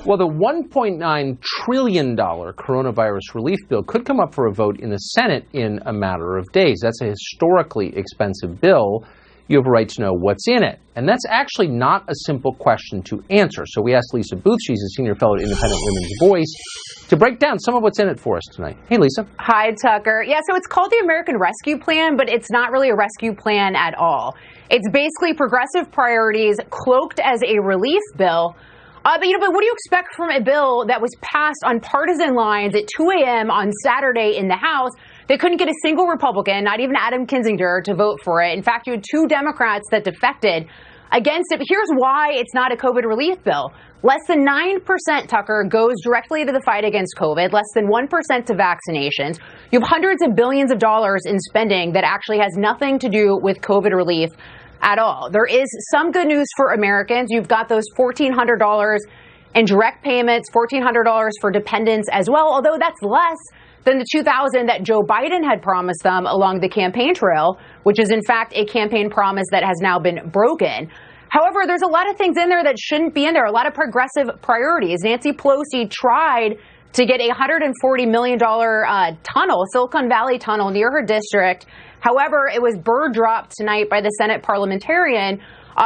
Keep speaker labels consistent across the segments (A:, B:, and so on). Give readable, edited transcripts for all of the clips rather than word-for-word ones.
A: Well, the $1.9 trillion coronavirus relief bill could come up for a vote in the Senate in a matter of days. That's a historically expensive bill. You have a right to know what's in it. And that's actually not a simple question to answer. So we asked Lisa Booth, she's a senior fellow at Independent Women's Voice, to break down some of what's in it for us tonight. Hey, Lisa.
B: Hi, Tucker. Yeah, so it's called the American Rescue Plan, but it's not really a rescue plan at all. It's basically progressive priorities cloaked as a relief bill. But what do you expect from a bill that was passed on partisan lines at 2 a.m. on Saturday in the House? They couldn't get a single Republican, not even Adam Kinzinger, to vote for it. In fact, you had 2 Democrats that defected against it. But here's why it's not a COVID relief bill. Less than 9%, Tucker, goes directly to the fight against COVID, less than 1% to vaccinations. You have hundreds of billions of dollars in spending that actually has nothing to do with COVID relief at all. There is some good news for Americans. You've got those $1,400 in direct payments, $1,400 for dependents as well, although that's less than the $2,000 that Joe Biden had promised them along the campaign trail, which is in fact a campaign promise that has now been broken. However, there's a lot of things in there that shouldn't be in there, a lot of progressive priorities. Nancy Pelosi tried to get a $140 million tunnel, Silicon Valley tunnel, near her district. However, it was bird dropped tonight by the Senate parliamentarian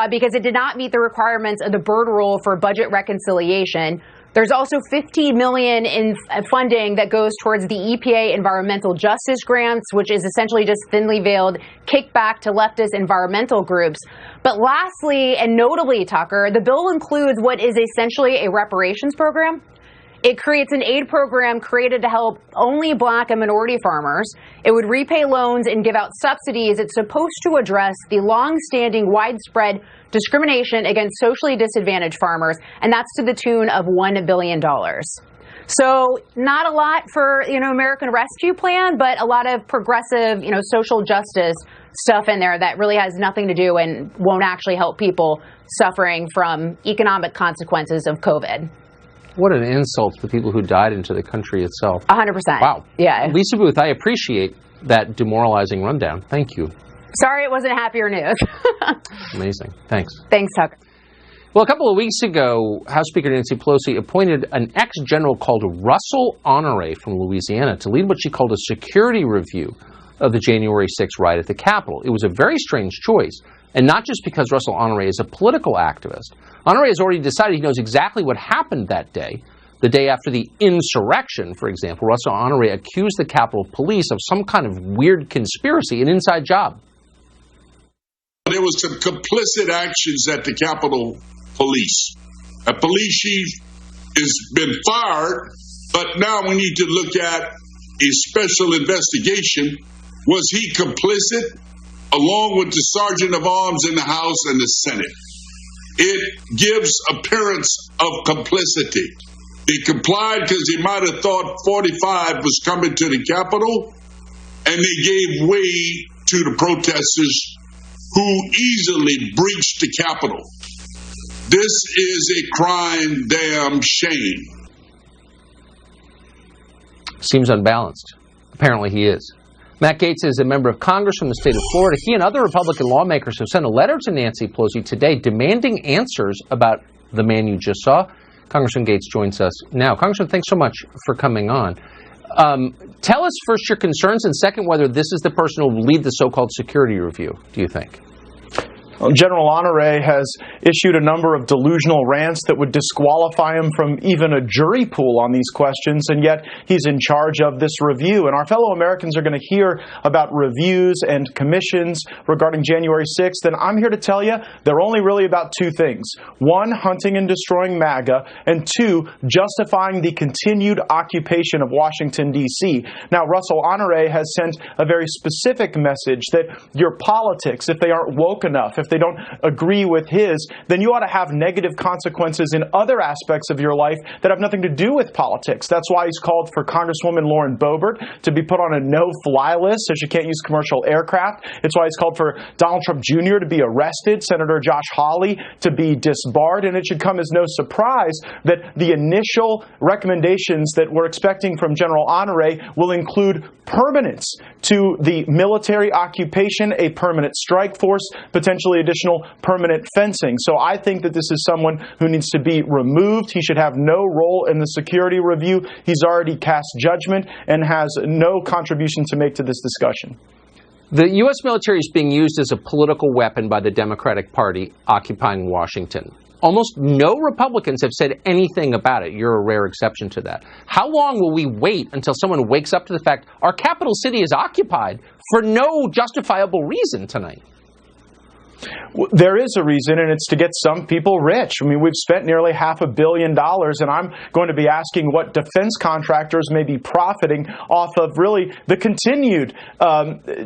B: because it did not meet the requirements of the Byrd Rule for budget reconciliation. There's also $50 million in funding that goes towards the EPA environmental justice grants, which is essentially just thinly veiled kickback to leftist environmental groups. But lastly, and notably, Tucker, the bill includes what is essentially a reparations program. It creates an aid program created to help only Black and minority farmers. It would repay loans and give out subsidies. It's supposed to address the long-standing widespread discrimination against socially disadvantaged farmers, and that's to the tune of $1 billion. So not a lot for, American Rescue Plan, but a lot of progressive, social justice stuff in there that really has nothing to do and won't actually help people suffering from economic consequences of COVID.
A: What an insult to the people who died and to the country itself.
B: 100%.
A: Wow.
B: Yeah.
A: Lisa Booth, I appreciate that demoralizing rundown. Thank you.
B: Sorry it wasn't happier news.
A: Amazing. Thanks.
B: Thanks, Tucker.
A: Well, a couple of weeks ago, House Speaker Nancy Pelosi appointed an ex-general called Russell Honore from Louisiana to lead what she called a security review of the January 6th riot at the Capitol. It was a very strange choice. And not just because Russell Honore is a political activist. Honore has already decided he knows exactly what happened that day. The day after the insurrection, for example, Russell Honore accused the Capitol Police of some kind of weird conspiracy, an inside job.
C: There was some complicit actions at the Capitol Police. A police chief has been fired, but now we need to look at a special investigation. Was he complicit? Along with the Sergeant of Arms in the House and the Senate. It gives appearance of complicity. They complied because they might have thought 45 was coming to the Capitol, and they gave way to the protesters who easily breached the Capitol. This is a crying damn shame.
A: Seems unbalanced. Apparently he is. Matt Gaetz is a member of Congress from the state of Florida. He and other Republican lawmakers have sent a letter to Nancy Pelosi today demanding answers about the man you just saw. Congressman Gaetz joins us now. Congressman, thanks so much for coming on. Tell us first your concerns, and second, whether this is the person who will lead the so-called security review, do you think?
D: General Honore has issued a number of delusional rants that would disqualify him from even a jury pool on these questions, and yet he's in charge of this review. And our fellow Americans are going to hear about reviews and commissions regarding January 6th, and I'm here to tell you they're only really about 2 things. 1, hunting and destroying MAGA, and 2, justifying the continued occupation of Washington, D.C. Now, Russell Honore has sent a very specific message that your politics, if they aren't woke enough, if they don't agree with his, then you ought to have negative consequences in other aspects of your life that have nothing to do with politics. That's why he's called for Congresswoman Lauren Boebert to be put on a no-fly list so she can't use commercial aircraft. It's why he's called for Donald Trump Jr. to be arrested, Senator Josh Hawley to be disbarred, and it should come as no surprise that the initial recommendations that we're expecting from General Honore will include permanence to the military occupation, a permanent strike force, potentially potentially additional permanent fencing. So I think that this is someone who needs to be removed. He should have no role in the security review. He's already cast judgment and has no contribution to make to this discussion.
A: The U.S. military is being used as a political weapon by the Democratic Party occupying Washington. Almost no Republicans have said anything about it. You're a rare exception to that. How long will we wait until someone wakes up to the fact our capital city is occupied for no justifiable reason tonight?
D: There is a reason, and it's to get some people rich. I mean, we've spent nearly $500 million, and I'm going to be asking what defense contractors may be profiting off of really the continued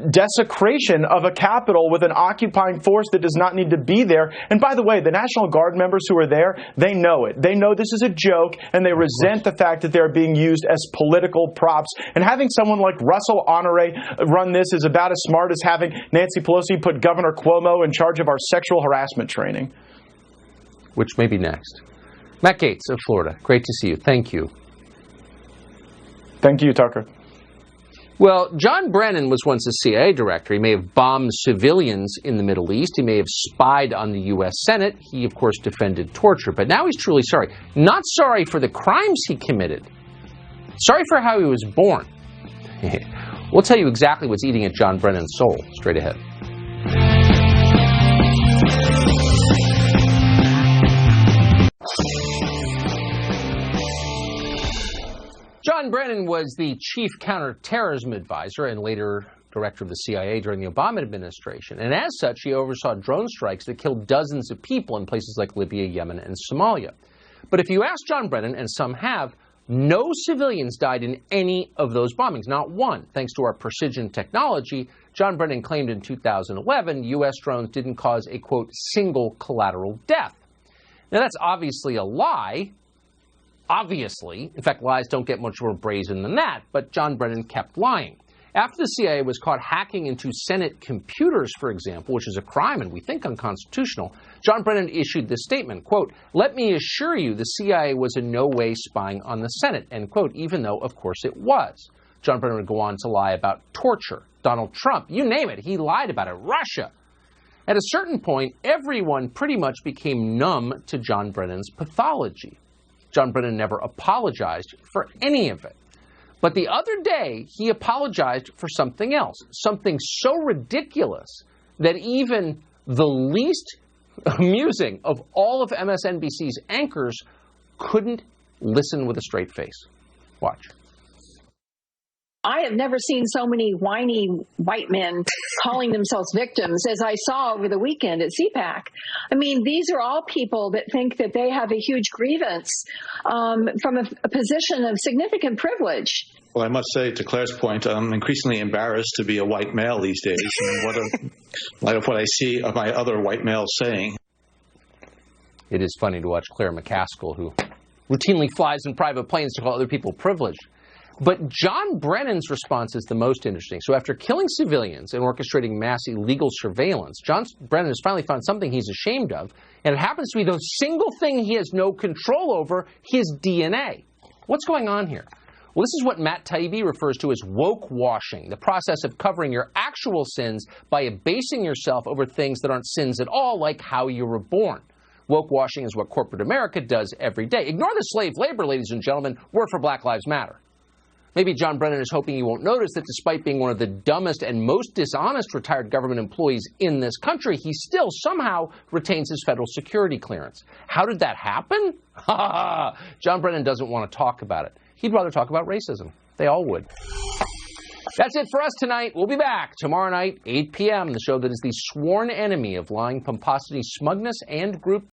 D: desecration of a capital with an occupying force that does not need to be there. And by the way, the National Guard members who are there, they know it. They know this is a joke, and they resent the fact that they're being used as political props. And having someone like Russell Honore run this is about as smart as having Nancy Pelosi put Governor Cuomo in charge of our sexual harassment training.
A: Which may be next. Matt Gaetz of Florida, great to see you. Thank you.
D: Thank you, Tucker.
A: Well, John Brennan was once a CIA director. He may have bombed civilians in the Middle East. He may have spied on the U.S. Senate. He, of course, defended torture. But now he's truly sorry. Not sorry for the crimes he committed. Sorry for how he was born. We'll tell you exactly what's eating at John Brennan's soul straight ahead. John Brennan was the chief counterterrorism advisor and later director of the CIA during the Obama administration. And as such, he oversaw drone strikes that killed dozens of people in places like Libya, Yemen, and Somalia. But if you ask John Brennan, and some have, no civilians died in any of those bombings, not one. Thanks to our precision technology, John Brennan claimed in 2011 U.S. drones didn't cause a, quote, single collateral death. Now, that's obviously a lie. Obviously. In fact, lies don't get much more brazen than that, but John Brennan kept lying. After the CIA was caught hacking into Senate computers, for example, which is a crime and we think unconstitutional, John Brennan issued this statement, quote, "Let me assure you the CIA was in no way spying on the Senate," end quote, even though, of course, it was. John Brennan would go on to lie about torture, Donald Trump, you name it, he lied about it, Russia. At a certain point, everyone pretty much became numb to John Brennan's pathology. John Brennan never apologized for any of it. But the other day, he apologized for something else, something so ridiculous that even the least amusing of all of MSNBC's anchors couldn't listen with a straight face. Watch.
E: I have never seen so many whiny white men calling themselves victims as I saw over the weekend at CPAC. I mean, these are all people that think that they have a huge grievance from a position of significant privilege.
F: Well, I must say, to Claire's point, I'm increasingly embarrassed to be a white male these days. In light of what I see of my other white males saying.
A: It is funny to watch Claire McCaskill, who routinely flies in private planes to call other people privileged. But John Brennan's response is the most interesting. So after killing civilians and orchestrating mass illegal surveillance, John Brennan has finally found something he's ashamed of, and it happens to be the single thing he has no control over, his DNA. What's going on here? Well, this is what Matt Taibbi refers to as woke washing, the process of covering your actual sins by abasing yourself over things that aren't sins at all, like how you were born. Woke washing is what corporate America does every day. Ignore the slave labor, ladies and gentlemen. We're for Black Lives Matter. Maybe John Brennan is hoping you won't notice that despite being one of the dumbest and most dishonest retired government employees in this country, he still somehow retains his federal security clearance. How did that happen? John Brennan doesn't want to talk about it. He'd rather talk about racism. They all would. That's it for us tonight. We'll be back tomorrow night, 8 p.m., the show that is the sworn enemy of lying, pomposity, smugness, and group